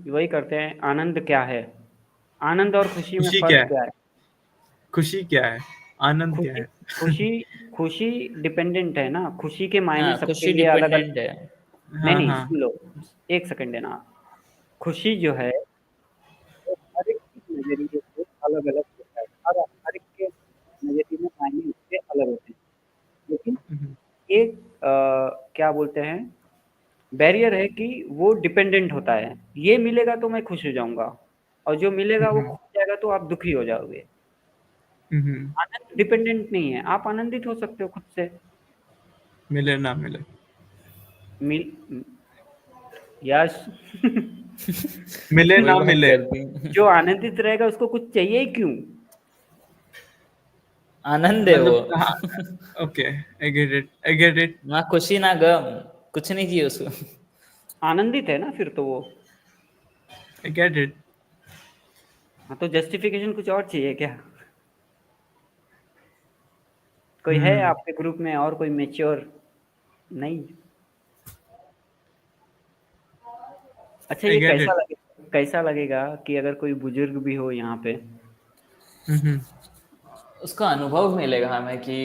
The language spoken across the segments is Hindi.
वही करते हैं, आनंद क्या है? आनंद और खुशी में खुशी क्या फ़र्क है? क्या है? खुशी क्या है? आनंद क्या खुशी है? खुशी खुशी डिपेंडेंट है ना, खुशी के मायने हाँ, सबके खुशी लिए अलग-अलग। डिपेंडेंट है। नहीं, हाँ, नहीं, हाँ। सुन लो, 1 सेकंड देना। खुशी जो है, वो हर एक के नज़रिए से अलग-अलग होता है। हर एक के नज़रिए में मायने उसके अलग होते हैं। लेकिन हुँ, एक क्या बोलते हैं, बैरियर है कि वो डिपेंडेंट होता है। ये मिलेगा तो मैं खुश हो जाऊँगा और जो मिलेगा वो हुँ, खो जाएगा तो आप दुखी हो जाओगे। हुँ, हुँ। आनंद डिपेंडेंट नहीं है, आप आनंदित हो सकते हो खुद से। मिले ना मिले। मिल यस। मिले वही ना बात मिले। कर दी। जो आनंदित रहेगा उसको कुछ चाहिए ही क्यों? आनंद है वो। मतलब हाँ, ओके, आई गेट इट। ना खुशी ना गम, कुछ नहीं चाहिए उसको। आनंदित है ना फिर तो वो। I get it. हाँ, तो जस्टिफिकेशन कुछ और चाहिए क्या? कोई है हुँ, आपके ग्रुप में और कोई मैच्योर? नहीं? अच्छा, आई ये गेट इट। कैसा लगेगा कि अगर कोई बुजुर्ग भी हो यहाँ पे? हुँ, हुँ। उसका अनुभव मिलेगा हमें कि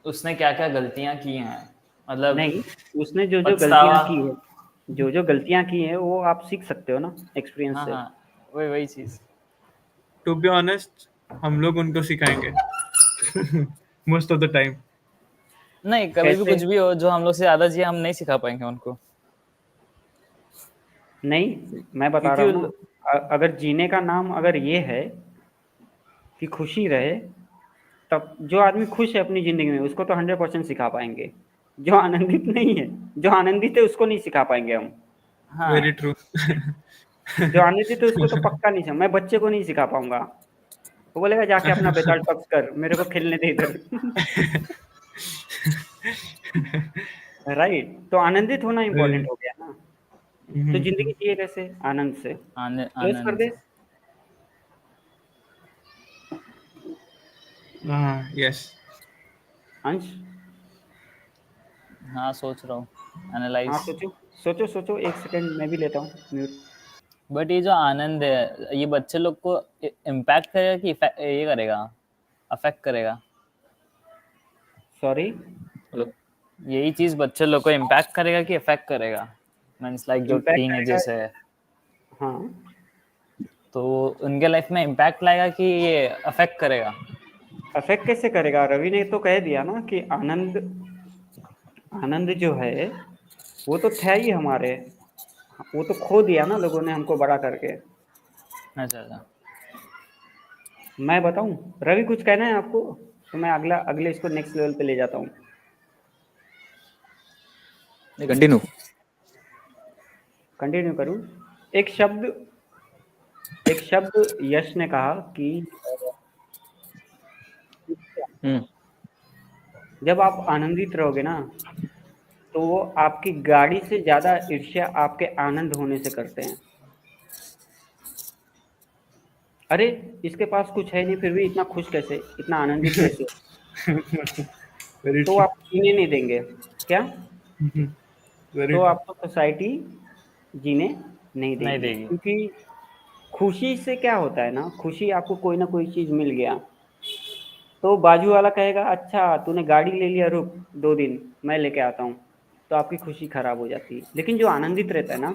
उसने क्या क्या गलतियां की हैं, मतलब नहीं, उसने जो-जो गलतियाँ पछतावा। की है, जो-जो गलतियाँ की हैं वो आप सीख सकते हो ना एक्सपीरियंस हाँ से। हाँ, वही वही चीज। टू बी ऑनेस्ट हम लोग उनको सिखाएँगे मोस्ट ऑफ द टाइम। नहीं, कभी भी कैसे? कुछ भी हो जो हम लोग से ज्यादा जिए, हम नहीं सिखा पाएंगे उनको। नहीं, मैं बता क्योंकि रहा हूँ ना, अगर जीने का नाम अगर ये है कि खुशी रहे, तब जो आदमी खुश है अपनी ज़िंदगी में उसको तो 100% सिखा पाएँगे। जो आनंदित नहीं है, जो आनंदित है उसको नहीं सिखा पाएँगे हम। वेरी हाँ। ट्रू। जो आनंदित है उसको तो पक्का नहीं मैं बच्चे को नहीं सिखा पाऊँगा। वो बोलेगा जाके अपना बेताल टॉक्स कर, मेरे को खेलने दे इधर। राइट? तो आनंदित होना इम्पोर्टेंट वेरी। हो गया ना। तो हुँ, ज़िंदगी हुँ। जिए कैसे? आनंद से। क्लोज़ कर आनंद दे? से। हाँ, यस। अंश? हाँ, सोच रहा हूँ, हाँ, एनालाइज। सोचो। सोचो, सोचो 1 सेकंड मैं भी लेता हूँ म्यूट। बट ये जो आनंद है, ये बच्चे लोग को इम्पैक्ट करेगा कि ये करेगा, अफेक्ट करेगा? सॉरी? मतलब यही चीज बच्चे लोग को इम्पैक्ट करेगा कि इफेक्ट करेगा? मीन्स लाइक जो इम्पैक्ट करेगा। टीनेजर्स है, हाँ। तो उनके लाइफ में इम्पैक्ट लाएगा कि ये अफेक्ट करेगा? अफ़ेक्ट कैसे करेगा? रवि ने तो कह दिया ना कि आनंद आनंद जो है, वो तो था ही हमारे। वो तो खो दिया ना लोगों ने हमको बड़ा करके। अच्छा अच्छा। मैं बताऊँ? रवि कुछ कहना है आपको? तो मैं अगले इसको नेक्स्ट लेवल पे ले जाता हूँ। कंटिन्यू। कंटिन्यू करूँ? एक शब्द एक शब्द यश ने कहा कि हम्म। जब आप आनंदित रहोगे ना, तो वो आपकी गाड़ी से ज़्यादा ईर्ष्या आपके आनंद होने से करते हैं। अरे! इसके पास कुछ है नहीं फिर भी इतना खुश कैसे? इतना आनंदित कैसे? वेरी तो वो ट्रू। आपको जीने नहीं देंगे। क्या? हुँ, हुँ। वेरी तो ट्रू। आपको सोसाइटी जीने नहीं नहीं देगी। देगी। क्योंकि खुशी से क्या होता है ना, खुशी आपको कोई ना कोई चीज़ मिल गया, तो बाजू वाला कहेगा अच्छा तूने गाड़ी ले लिया रुक 2 दिन मैं लेके आता हूँ, तो आपकी खुशी खराब हो जाती है। लेकिन जो आनंदित रहता है ना,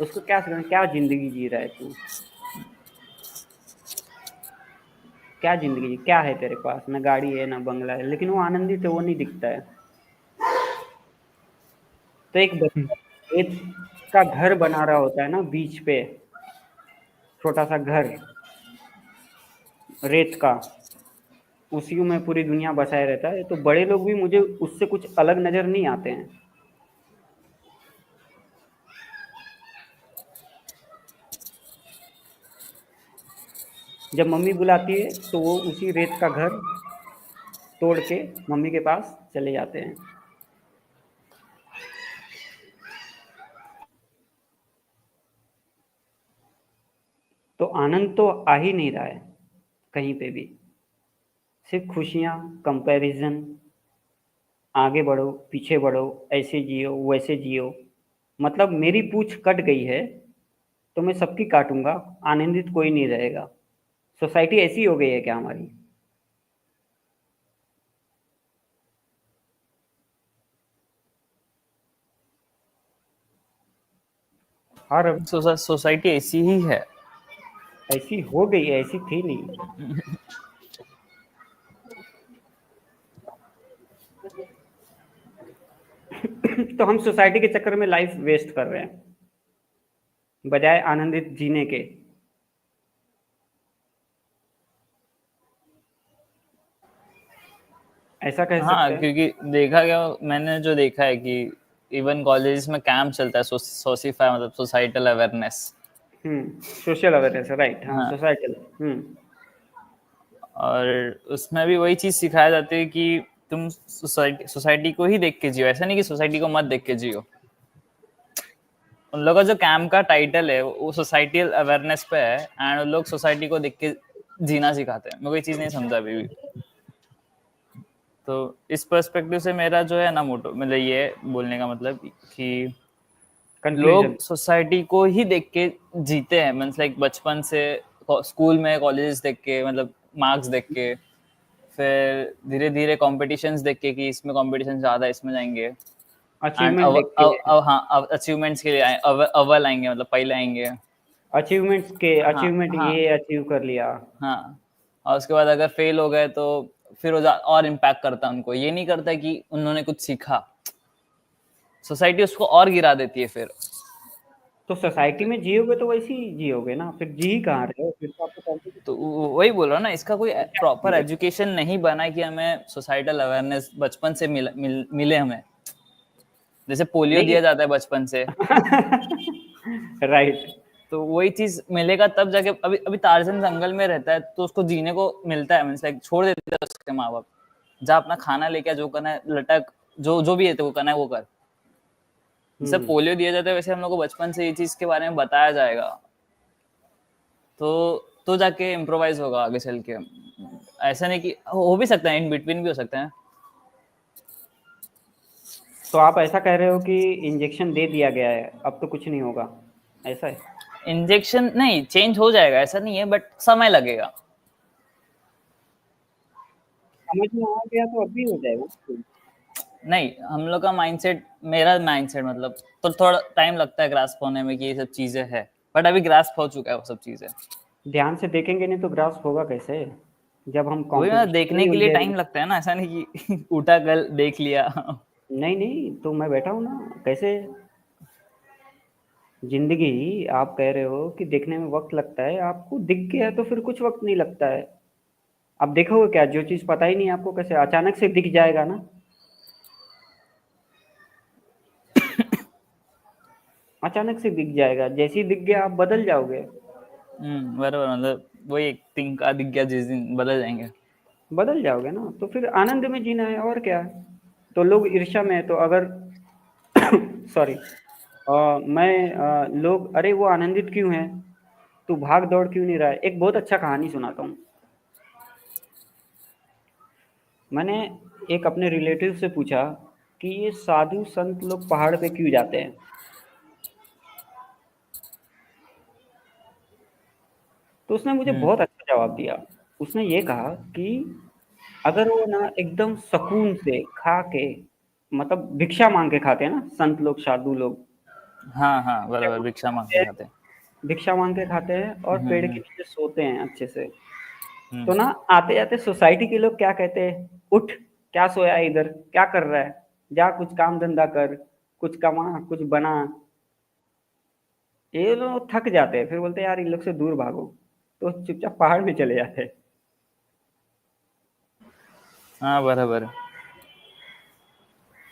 उसको क्या ज़िंदगी जी रहा है तू? क्या ज़िंदगी जी क्या है तेरे पास? ना गाड़ी है, ना बंगला है, लेकिन वो आनंदित है, वो नहीं दिखता है। तो एक हुँ, बच्चा रेत का घर बना रहा होता है ना बीच पे, छोटा-सा घर, रेत का, उसी में पूरी दुनिया बसाए रहता है, तो बड़े लोग भी मुझे उससे कुछ अलग नज़र नहीं आते हैं। जब मम्मी बुलाती है, तो वो उसी रेत का घर तोड़ के मम्मी के पास चले जाते हैं। तो आनंद तो आ ही नहीं रहा है, कहीं पे भी। सिर्फ़ खुशियाँ, कंपैरिज़न, आगे बढ़ो, पीछे बढ़ो, ऐसे जियो, वैसे जियो। मतलब मेरी पूँछ कट गई है, तो मैं सबकी काटूंगा, आनंदित कोई नहीं रहेगा। सोसाइटी ऐसी हो गई है क्या हमारी? और अब सोसाइटी ऐसी ही है। ऐसी हो गई है, ऐसी थी नहीं। तो हम सोसाइटी के चक्कर में लाइफ वेस्ट कर रहे हैं बजाय आनंदित जीने के। ऐसा कह सकते हाँ, हैं। क्योंकि देखा गया, मैंने जो देखा है कि इवन कॉलेज में कैंप चलता है, सोसिफाई मतलब societal awareness. Social awareness, right, हाँ, हाँ, सोसाइटल। और उसमें भी वही चीज सिखाया जाती है कि तुम सोसाइटी को ही देख के जियो, ऐसा नहीं कि सोसाइटी को मत देख के जियो। उन लोगों का जो कैंप का टाइटल है वो सोसाइटल अवेयरनेस पे है, एंड उन लोग सोसाइटी को देख के जीना सिखाते हैं। मैं कोई चीज नहीं समझा अभी भी। तो इस पर्सपेक्टिव से मेरा जो है ना मोटो, मतलब ये बोलने का मतलब कि कंक्लूजन। लोग सोसाइटी को ही देख के जीते हैं। मीन्स लाइक बचपन से स्कूल में कॉलेजेस देख के, मतलब मार्क्स देख के, फिर धीरे धीरे कॉम्पिटिशन्स देख के कि इसमें कॉम्पिटिशन ज्यादा है, इसमें जाएंगे। एंड अचीवमेंट देख के। हाँ, अचीवमेंट्स के लिए अव्वल आएंगे, मतलब पहले आएंगे। अचीवमेंट्स के, हाँ, अचीवमेंट हाँ, ये अचीव कर लिया। हाँ। और उसके बाद अगर फेल हो गए तो फिर वो और इम्पैक्ट करता है उनको। ये नहीं करता कि उन्होंने कुछ सीखा। सोसाइटी उसको और गिरा देती है फिर। तो सोसाइटी में जियोगे तो वैसे ही जियोगे ना, फिर जी ही कहाँ रहे हो, फिर तो आपको तो कॉम्पिटिशन वही बोल रहा हूँ ना, इसका कोई क्या प्रॉपर करेंगे? एजुकेशन नहीं बना है कि हमें सोसाइटल अवेयरनेस बचपन से मिले हमें। जैसे पोलियो नहीं। दिया जाता है बचपन से, राइट। तो वही चीज मिलेगा तब जाके। अभी अभी टार्जन जंगल में रहता है तो उसको जीने को मिलता है, मीन्स लाइक छोड़ देते हैं उसके माँ बाप, जा अपना खाना लेके आ, जो करना है लटक, जो जो भी है तो वो करना है वो कर। जैसे हम्म। पोलियो दिया जाता है वैसे हम लोग को बचपन से ये चीज के बारे में बताया जाएगा, तो जाके इम्प्रोवाइज होगा आगे चल के। ऐसा नहीं कि हो भी सकता है, इन बिटवीन भी हो सकता है। तो आप ऐसा कह रहे हो कि इंजेक्शन दे दिया गया है, अब तो कुछ नहीं होगा, ऐसा है? इंजेक्शन नहीं, चेंज हो जाएगा ऐसा नहीं है, बट समय लगेगा। समझ में आ गया तो अब भी हो जाएगा। नहीं, हम लोग का माइंडसेट, मेरा माइंडसेट मतलब, तो थोड़ा टाइम लगता है ग्रास्प होने में कि ये सब चीजें है, बट अभी ग्रास्प हो चुका है वो सब चीजें। ध्यान से देखेंगे नहीं तो ग्रास्प होगा कैसे, जब हम वही ना, कंपटीशन में देखने ही के लिए उलझे टाइम रहें। लगता है ना, ऐसा नहीं कि उठा कल देख लिया। नहीं नहीं, तो मैं बैठा हूँ ना, कैसे? जिंदगी, आप कह रहे हो कि देखने में वक्त लगता है, आपको दिख गया तो फिर कुछ वक्त नहीं लगता है। आप देखोगे क्या, जो चीज पता ही नहीं आपको कैसे अचानक से दिख जाएगा ना? अचानक से दिख जाएगा, जैसे ही दिख गया आप बदल जाओगे। बराबर, मतलब वही एक तिनका दिख गया जिस दिन, बदल जाएंगे। बदल जाओगे ना, तो फिर आनंद में जीना है, और क्या है? तो लोग ईर्ष्या में है, तो अगर सॉरी, लोग, अरे वो आनंदित क्यों है, तू भाग दौड़ क्यों नहीं रहा है? एक बहुत अच्छा कहानी सुनाता हूँ। मैंने एक अपने रिलेटिव से पूछा कि ये साधु संत लोग पहाड़ पे क्यों जाते हैं? तो उसने मुझे हम्म, बहुत अच्छा जवाब दिया। उसने ये कहा कि अगर वो ना एकदम सुकून से खा के, मतलब भिक्षा मांग के खाते हैं ना संत लोग, साधु लोग, हाँ हाँ, जब बराबर, वो भिक्षा मांग खाते के हैं, खाते हैं। भिक्षा मांग के खाते हैं और हम्म, पेड़ के नीचे सोते हैं अच्छे से, हम्म, तो ना आते जाते सोसाइटी के लोग क्या कहते हैं, उठ, क्या सोया है इधर, क्या कर रहा है, जा कुछ काम धंधा कर, कुछ कमा, कुछ बना। ये लोग थक जाते हैं, फिर बोलते हैं यार इन लोग से दूर भागो, तो चुपचाप पहाड़ में चले जाते हैं। हाँ, बराबर।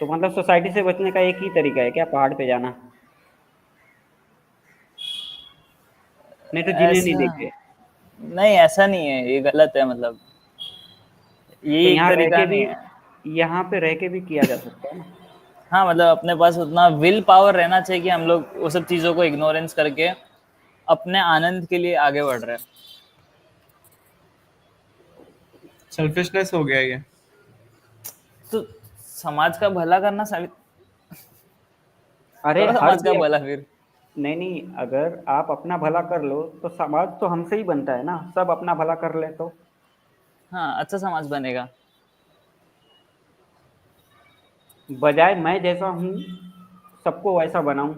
तो मतलब सोसाइटी से बचने का एक ही तरीका है क्या, पहाड़ पे जाना? नहीं तो जीने नहीं ऐसा देंगे। नहीं, ऐसा नहीं है, ये गलत है, मतलब ये तो एक यहाँ रह तरीका के भी, नहीं है। यहाँ पे रह के भी किया जा सकता है ना? हाँ, मतलब अपने पास उतना विल पावर रहना चाहिए कि हम लोग वो सब चीजों को इग्नोरेंस करके अपने आनंद के लिए आगे बढ़ रहे हैं। सेल्फिशनेस हो गया ये। तो समाज का भला करना साबित, अरे करो हर समाज का कोई, भला फिर। नहीं नहीं, अगर आप अपना भला कर लो तो समाज तो हमसे ही बनता है ना, सब अपना भला कर ले तो। हाँ, अच्छा समाज बनेगा। बजाय मैं जैसा हूँ सबको वैसा बनाऊं।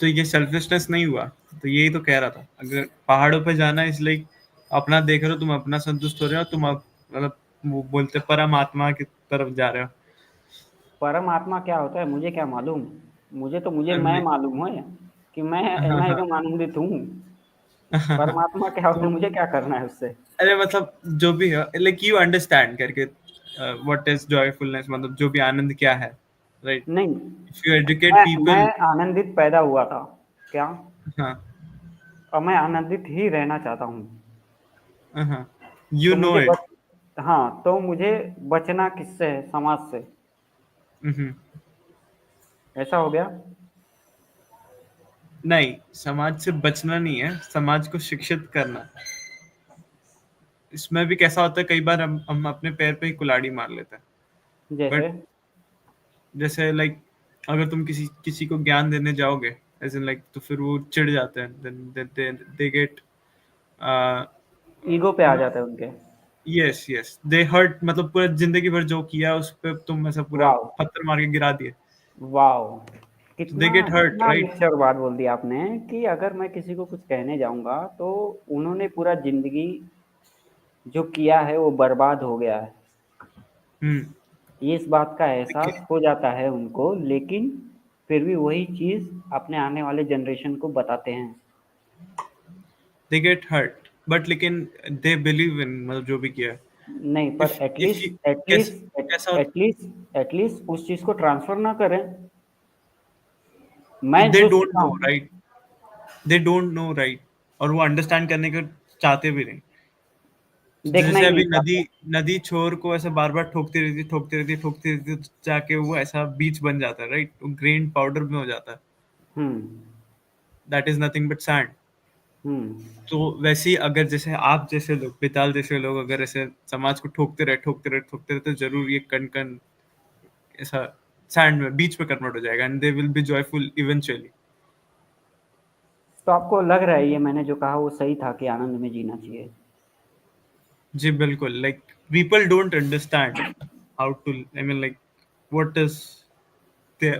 तो ये सेल्फिशनेस नहीं हुआ? तो यही तो कह रहा था, अगर पहाड़ों पे जाना इसलिए अपना देख रहे हो, तुम अपना संतुष्ट हो रहे हो, तुम मतलब वो बोलते परमात्मा की तरफ जा रहे परमात्मा क्या होता है मुझे क्या मालूम। मुझे मैं हो। मालूम है कि मैं हाँ, एकदम आनंदित हूँ। हाँ। परमात्मा क्या होता तो है मुझे क्या करना है उससे। अरे मतलब जो भी है, लाइक यू अंडरस्टैंड करके व्हाट इज जॉयफुलनेस, मतलब जो भी आनंद क्या है, राइट? नहीं, इफ यू एजुकेट मैं पीपल। आनंदित पैदा हुआ था क्या, हाँ, और मैं आनंदित ही रहना चाहता हूँ। हाँ, यू तो नो मुझे इट। बच हाँ, तो मुझे बचना किससे है, समाज से। ऐसा हो गया। नहीं, समाज से बचना नहीं है, समाज को शिक्षित करना। इसमें भी कैसा होता है, कई बार हम अपने पैर पे ही कुल्हाड़ी मार लेते हैं। जैसे। बट जैसे लाइक, अगर तुम किसी किसी को ज्ञान देने जाओगे, एज इन लाइक, तो फिर वो चिढ़ जाते हैं, देन दे गेट, ईगो पे यू आ नो, जाता है उनके। यस यस, दे हर्ट, मतलब पूरा जिंदगी भर जो किया उस पे तुम ऐसा पूरा वाह। पत्थर मार के गिरा दिए, वाह। दे कितना गेट हर्ट, कितना राइट? मिक्सर बात बोल दी आपने, कि अगर मैं किसी को कुछ कहने जाऊंगा तो उन्होंने पूरा जिंदगी जो किया है वो बर्बाद हो गया है, हम्म। इस बात का एहसास हो जाता है उनको, लेकिन फिर भी वही चीज अपने आने वाले जनरेशन को बताते हैं। दे गेट हर्ट, बट लेकिन दे बिलीव इन, मतलब जो भी किया है। नहीं, पर इफ यू, एटलीस्ट कैसा एटलीस्ट कैसा होता, एटलीस्ट उस चीज को ट्रांसफर ना करें। मैं दे जो डोंट सीखा नो, हूँ। Right? They don't know, right? और वो अंडरस्टैंड करने का चाहते भी नहीं। तो देखना जैसे ही अभी नहीं नदी, चाहते। नदी छोर को ऐसे बार बार ठोकती रहती, तो जाके वो ऐसा बीच बन जाता है, राइट? वो ग्रेन पाउडर में हो जाता है। Hmm. That is nothing but sand. Hmm. तो वैसे ही अगर जैसे आप जैसे लोग, पिताल जैसे लोग, अगर ऐसे समाज को ठोकते रहे, तो जरूर ये कण कण ऐसा सैंड में बीच में कन्वर्ट हो जाएगा, and they will be joyful eventually. तो आपको लग रहा है ये मैंने जो कहा वो सही था कि आनंद में जीना चाहिए। जी बिल्कुल, like people don't understand how to, I mean like, what is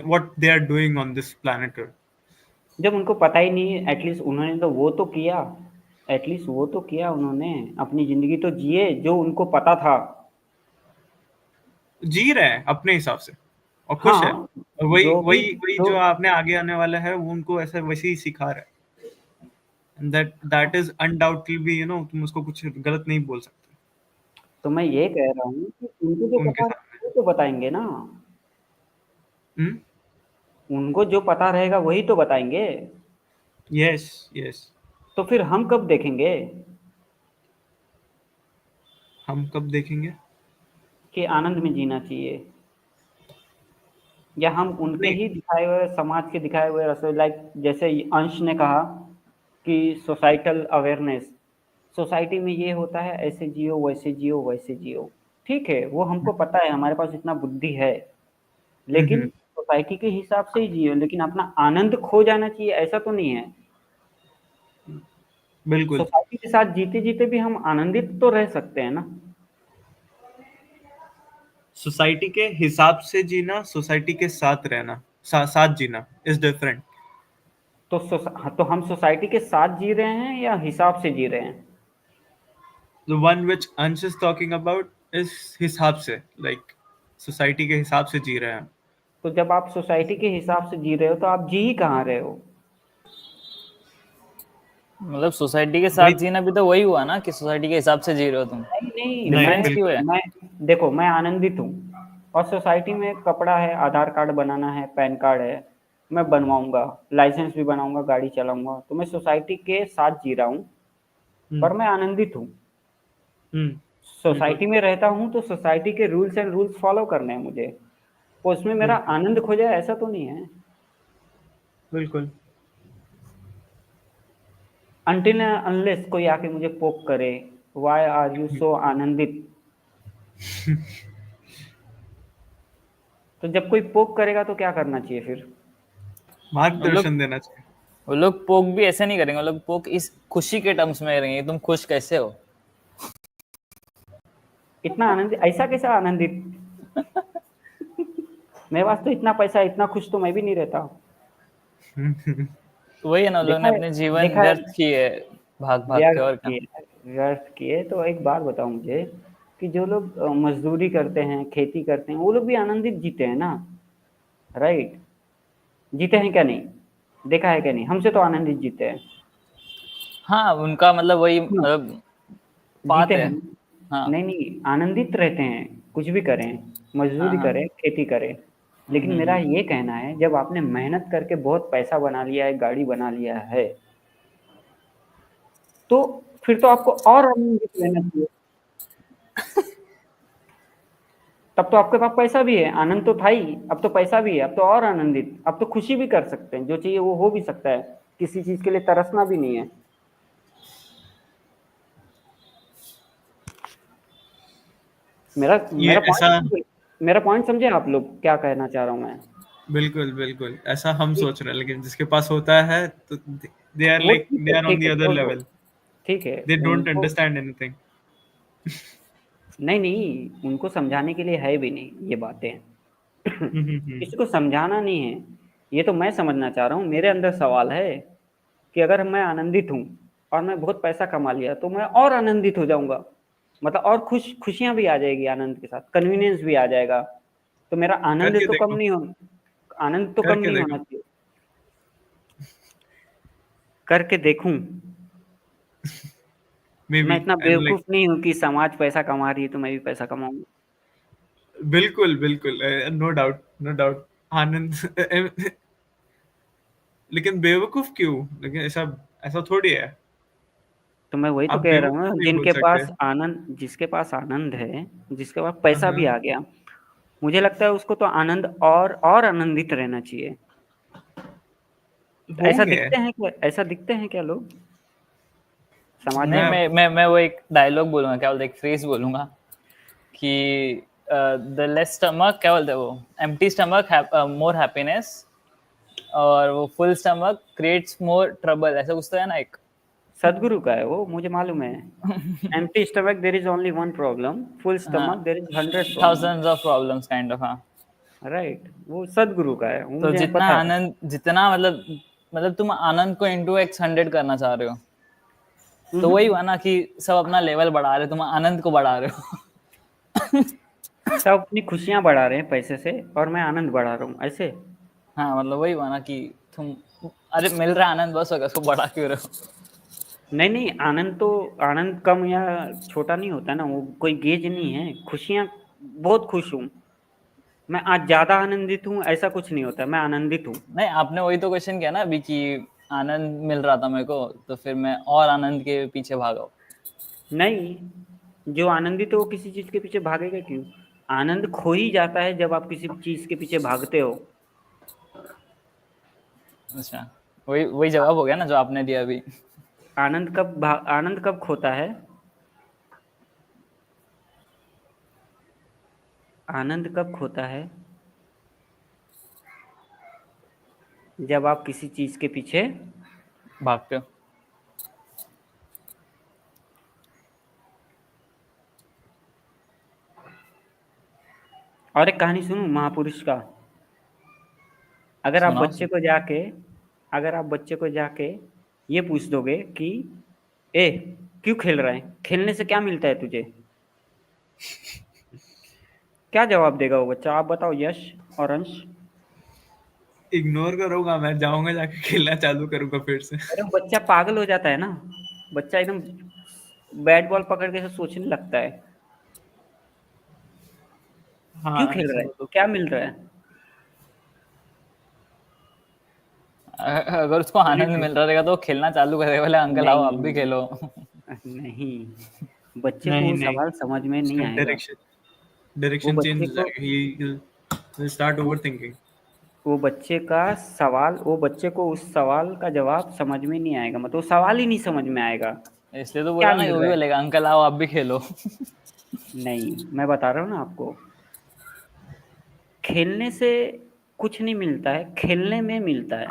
what they are doing on this planet Earth. जब उनको पता ही नहीं है, एटलीस्ट उन्होंने तो वो तो किया। एटलीस्ट वो तो किया उन्होंने, अपनी जिंदगी तो जिए जो उनको पता था। जी रहे हैं अपने हिसाब से और खुश है। हाँ। और वही जो भी वही वही जो जो आपने आगे आने वाला है, वो उनको ऐसा वैसे ही सिखा रहा है। दैट इज अनडाउटली भी, तुम उसको कुछ गलत नहीं बोल सकते तो मैं ये कह रहा हूँ कि उनको जो उनके पता सामने। है वो तो बताएंगे ना। हम्म। उनको जो पता रहेगा वही तो बताएंगे। Yes yes. तो फिर हम कब देखेंगे हम कब देखेंगे? कि आनंद में जीना चाहिए, या हम उनके नहीं। ही दिखाए हुए, समाज के दिखाए हुए रसोई, लाइक जैसे अंश ने कहा कि सोसाइटल अवेयरनेस, सोसाइटी में ये होता है, ऐसे जियो वैसे जियो वैसे जियो। ठीक है, वो हमको पता है, हमारे पास इतना बुद्धि है, लेकिन हम्म। सोसाइटी के हिसाब से ही जियो, लेकिन अपना आनंद खो जाना चाहिए ऐसा तो नहीं है। बिल्कुल। सोसाइटी के साथ जीते जीते भी हम आनंदित तो रह सकते हैं ना। सोसाइटी के हिसाब से जीना, सोसाइटी के साथ रहना, साथ जीना इज डिफरेंट। तो हाँ, तो हम सोसाइटी के साथ जी रहे हैं या हिसाब से जी रहे हैं। The one which Ansh is talking about is हिसाब से, like सोसाइटी के हिसाब से जी रहे हैं। तो जब आप सोसाइटी के हिसाब से जी रहे हो तो आप जी ही कहाँ रहे हो। मतलब सोसाइटी के साथ वही। जीना भी तो वही हुआ ना, कि सोसाइटी के हिसाब से जी रहे हो तुम। नहीं नहीं, नहीं डिफरेंस क्यों बिल्कुल। है? मैं देखो, मैं आनंदित हूँ और सोसाइटी में कपड़ा है, आधार कार्ड बनाना है, पैन कार्ड है, मैं बनवाऊंगा, लाइसेंस भी बनाऊंगा, गाड़ी चलाऊंगा, तो मैं सोसाइटी के साथ जी रहा हूँ, हम्म। पर मैं आनंदित हूँ। हम्म। बिल्कुल। सोसाइटी में रहता हूँ तो सोसाइटी के रूल्स एंड रूल्स फॉलो करने हैं मुझे, तो उसमें मेरा बिल्कुल। आनंद खो जाए ऐसा तो नहीं है। बिल्कुल। अनटिल अनलेस कोई आके मुझे पोक करे, वाई आर यू सो आनंदित, तो जब कोई पोक करेगा तो क्या करना चाहिए फिर? मार्गदर्शन देना चाहिए। वो लोग पोक भी ऐसे नहीं करेंगे, वो लोग पोक इस खुशी के टर्म्स में करेंगे, तुम खुश कैसे हो। इतना आनंदित, ऐसा कैसा आनंदित? मेरे पास तो इतना पैसा, इतना खुश तो मैं भी नहीं रहता। वही है ना, लोग देखा ने है, अपने जीवन देखा है, व्यर्थ किए भाग भाग के, व्यर्थ और क्या। किए, व्यर्थ किए। तो एक बात बताओ मुझे कि जो लोग मजदूरी करते हैं, खेती करते हैं, वो लोग भी आनंदित जीते हैं ना, राइट? जीते हैं क्या नहीं? देखा है क्या नहीं? हमसे तो आनंदित जीते हैं। हाँ, उनका मतलब वही क्यों? मतलब जीते बात है। हैं। हाँ। नहीं नहीं, आनंदित रहते हैं, कुछ भी करें, हाँ मजदूरी हाँ। करें, खेती करें। लेकिन मेरा ये कहना है, जब आपने मेहनत करके बहुत पैसा बना लिया है, गाड़ी बना लिया है, तो फिर तो आपको और आनंदित रहना चाहिए। तब तो आपके पास पैसा भी है, आनंद तो था ही, अब तो पैसा भी है, अब तो और आनंदित, अब तो खुशी भी कर सकते हैं, जो चाहिए वो हो भी सकता है, किसी चीज के लिए तरसना भी नहीं है। मेरा ये मेरा ऐसा, पॉइंट मेरा पॉइंट समझे आप लोग क्या कहना चाह रहा हूँ मैं? बिल्कुल बिल्कुल ऐसा हम कि सोच रहे हैं, लेकिन जिसके पास होता है तो दे आर वो लाइक ठीक दे है, आर ऑन ठीक द है, अदर छोड़ दो, लेवल, ठीक है दे डोंट उनको। Understand anything. नहीं नहीं, उनको समझाने के लिए है भी नहीं ये बातें। किसी को समझाना नहीं है, ये तो मैं समझना चाह रहा हूँ। मेरे अंदर सवाल है कि अगर मैं आनंदित हूँ और मैं बहुत पैसा कमा लिया, तो मैं और आनंदित हो जाऊंगा, मतलब और खुशियां भी आ जाएगी, आनंद के साथ कन्वीनियंस भी आ जाएगा। तो मेरा आनंद करके तो कम देखो, नहीं हो, आनंद तो कम करके नहीं देखो। होना चाहिए। करके देखूं? मे मैं बी इतना लाइक, बेवकूफ नहीं हूँ कि समाज पैसा कमा रही है तो मैं भी पैसा कमाऊंगा। बिल्कुल बिल्कुल, नो डाउट नो डाउट। आनंद लेकिन बेवकूफ क्यों? लेकिन ऐसा ऐसा थोड़ी है, तो मैं वही तो आप कह रहा हूँ बेवकूफ ना, नहीं बोल जिनके सकते। पास आनंद, जिसके पास आनंद है, जिसके पास पैसा भी हाँ, आ गया, मुझे लगता है उसको तो आनंद और आनंदित रहना चाहिए। तो ऐसा होंगे। दिखते हैं क्या, ऐसा दिखते हैं क्या लोग समाज नहीं, में? मैं मैं वो एक डायलॉग बोलूंगा, क्या बोलते, एक फ्रेज बोलूंगा कि द लेस स्टमक, क्या बोलते हैं वो, एम्प्टी स्टमक मोर हैप्पीनेस, और वो full stomach creates more trouble, ऐसा कुछ तो है ना एक। सदगुरु का है वो, मुझे मालूम है। Empty stomach there is only one problem, full हाँ, stomach there is 100 problem. Thousands of problems kind of, हाँ। राइट, वो सदगुरु का है, वो तो मुझे जितना पता है। आनंद, जितना मतलब तुम आनंद को इंटू एक्स 100 करना चाह रहे हो, तो वही हुआ ना कि सब अपना लेवल बढ़ा रहे हो, तुम आनंद को बढ़ा रहे हो। सब अपनी खुशियां बढ़ा रहे हैं पैसे से, और मैं आनंद बढ़ा रहा हूँ, ऐसे? हाँ, मतलब वही हुआ ना कि तुम, अरे मिल रहा है आनंद, बस होगा, उसको बढ़ा क्यों रहे हो। नहीं नहीं, आनंद तो, आनंद कम या छोटा नहीं होता ना, वो कोई गेज नहीं है। खुशियां, बहुत खुश हूँ मैं, आज ज्यादा आनंदित हूँ ऐसा कुछ नहीं होता, मैं आनंदित हूँ। नहीं, आपने वही तो क्वेश्चन किया ना अभी कि आनंद मिल रहा था मेरे को, तो फिर मैं और आनंद के पीछे भागा। नहीं, जो आनंदित है वो किसी चीज के पीछे भागेगा क्यों? आनंद खो ही जाता है जब आप किसी चीज के पीछे भागते हो। अच्छा, वही वही जवाब हो गया ना जो आपने दिया अभी। आनंद कब खोता है? आनंद कब खोता है? जब आप किसी चीज के पीछे। भागते हो। और एक कहानी सुनूं महापुरुष का? अगर आप सुनाओ बच्चे सुन। को जाके अगर आप बच्चे को जाके ये पूछ दोगे कि ए, क्यों खेल रहा है, खेलने से क्या मिलता है तुझे, क्या जवाब देगा वो बच्चा? आप बताओ, यश और अंश। इग्नोर करूंगा, मैं जाऊंगा जाके खेलना चालू करूंगा फिर से। अरे वो बच्चा पागल हो जाता है ना, बच्चा एकदम बैट बॉल पकड़ के ऐसे सोचने लगता है, क्यों हाँ, खेल ऐसा रहा है, तो क्या मिल रहा है? अगर उसको आनंद मिल रहा रहेगा तो वो खेलना चालू करेगा, बोले अंकल आओ आप भी नहीं खेलो। नहीं, बच्चे को नहीं वो नहीं, सवाल समझ में नहीं उसका आएगा। डायरेक्शन वो डायरेक्शन चेंज बच्चे हो को जाएगा, ही विल स्टार्ट वो, ओवरथिंकिंग। वो बच्चे को उस सवाल का जवाब समझ में नहीं आएगा, मतलब वो सवाल ही नहीं समझ में आएगा। इसलिए तो क्या बोला ना, मिल वो भी रहा है? बोलेगा अंकल आओ आप भी खेलो। नहीं, मैं बता रहा हूँ ना आपको, खेलने से कुछ नहीं मिलता है, खेलने में मिलता है।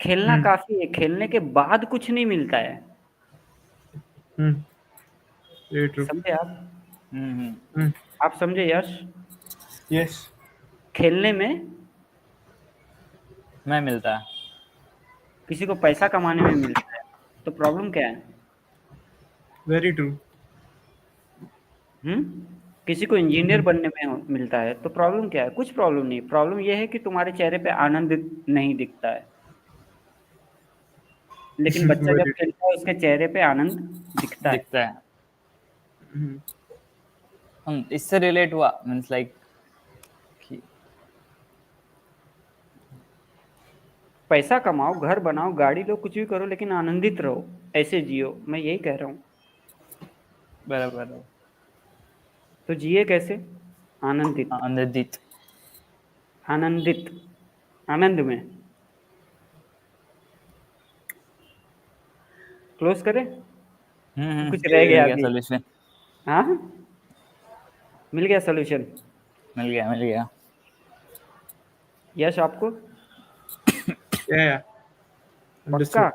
खेलना काफ़ी है, खेलने के बाद कुछ नहीं मिलता है। Very true. समझे आप? हम्म। आप समझे यश? यस, खेलने में मैं मिलता है। किसी को पैसा कमाने में मिलता है, तो प्रॉब्लम क्या है? Very true. किसी को इंजीनियर बनने में मिलता है, तो प्रॉब्लम क्या है? कुछ प्रॉब्लम नहीं। प्रॉब्लम ये है कि तुम्हारे चेहरे पे आनंद नहीं दिखता है। लेकिन बच्चा जब वेरी खेलता है उसके चेहरे पे आनंद दिखता है। दिखता है। ट्रू। इससे रिलेट हुआ मीन्स लाइक पैसा कमाओ, घर बनाओ, गाड़ी लो, कुछ भी करो, लेकिन आनंदित रहो, ऐसे जियो। मैं यही कह रहा हूँ। बराबर। तो जिए कैसे? आनंदित। आनंदित। आनंदित, आनंद में। क्लोज करें? कुछ रह मिल गया गया अभी? सोल्यूशन। हाँ, मिल गया सोल्यूशन। मिल गया। यश आपको? या पक्का? अंडरस्टूड।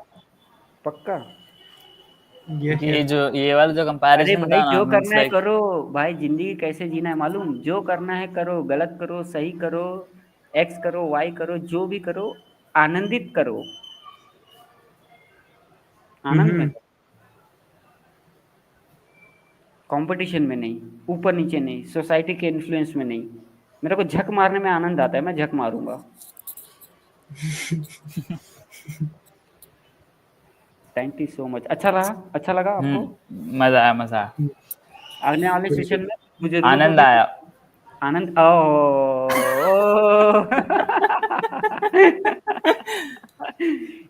पक्का? यस, क्योंकि यस। ये वाला जो अरे कंपैरिजन भाई, था ना जो मीन्स करना है लाइक करो। भाई, जिंदगी कैसे जीना है मालूम? जो करना है करो, गलत करो, सही करो, एक्स करो, वाई करो, जो भी करो, आनंदित करो। आनंद में करो, कंपटीशन में नहीं, ऊपर नीचे नहीं, सोसाइटी के इन्फ्लुएंस में नहीं। मेरे को झक मारने में आनंद आता है, मैं झक मारूंगा। Thank you so much. अच्छा रहा? अच्छा लगा आपको? मजा आया। आने वाले सेशन में बुजुर्गों को आनंद भी आया। आनंद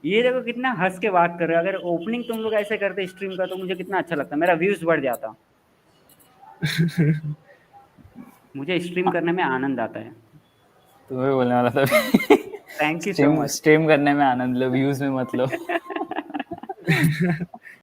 ये देखो कितना हंस के बात कर रहे हो। अगर ओपनिंग तुम लोग ऐसे करते स्ट्रीम का, तो मुझे कितना अच्छा लगता, मेरा व्यूज बढ़ जाता। मुझे स्ट्रीम करने में आनंद आता है। तुम्हें बोलने वाला था। Thank you so stream much. Stream करने में आनंद लो, व्यूज में मत लो।